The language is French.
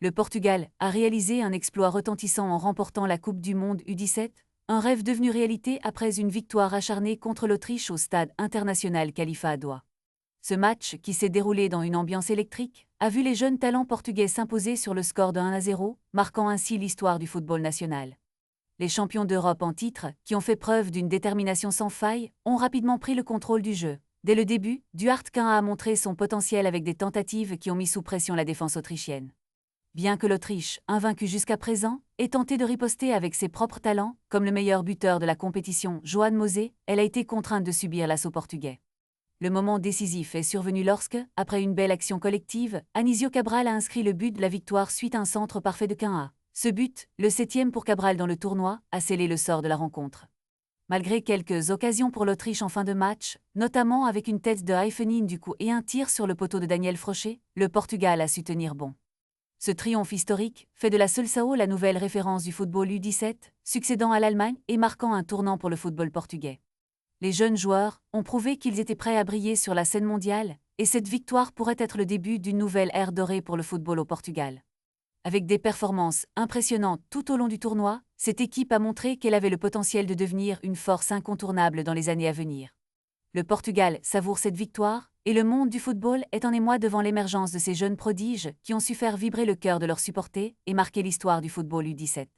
Le Portugal a réalisé un exploit retentissant en remportant la Coupe du Monde U17, un rêve devenu réalité après une victoire acharnée contre l'Autriche au stade international Khalifa à Doha. Ce match, qui s'est déroulé dans une ambiance électrique, a vu les jeunes talents portugais s'imposer sur le score de 1-0, marquant ainsi l'histoire du football national. Les champions d'Europe en titre, qui ont fait preuve d'une détermination sans faille, ont rapidement pris le contrôle du jeu. Dès le début, Duarte Quin a montré son potentiel avec des tentatives qui ont mis sous pression la défense autrichienne. Bien que l'Autriche, invaincue jusqu'à présent, ait tenté de riposter avec ses propres talents, comme le meilleur buteur de la compétition, Joan Mosé, elle a été contrainte de subir l'assaut portugais. Le moment décisif est survenu lorsque, après une belle action collective, Anísio Cabral a inscrit le but de la victoire suite à un centre parfait de Quin. Ce but, le 7e pour Cabral dans le tournoi, a scellé le sort de la rencontre. Malgré quelques occasions pour l'Autriche en fin de match, notamment avec une tête de Haifenin du coup et un tir sur le poteau de Daniel Frochet, le Portugal a su tenir bon. Ce triomphe historique fait de la Seleção la nouvelle référence du football U17, succédant à l'Allemagne et marquant un tournant pour le football portugais. Les jeunes joueurs ont prouvé qu'ils étaient prêts à briller sur la scène mondiale, et cette victoire pourrait être le début d'une nouvelle ère dorée pour le football au Portugal. Avec des performances impressionnantes tout au long du tournoi, cette équipe a montré qu'elle avait le potentiel de devenir une force incontournable dans les années à venir. Le Portugal savoure cette victoire, et le monde du football est en émoi devant l'émergence de ces jeunes prodiges qui ont su faire vibrer le cœur de leurs supporters et marquer l'histoire du football U17.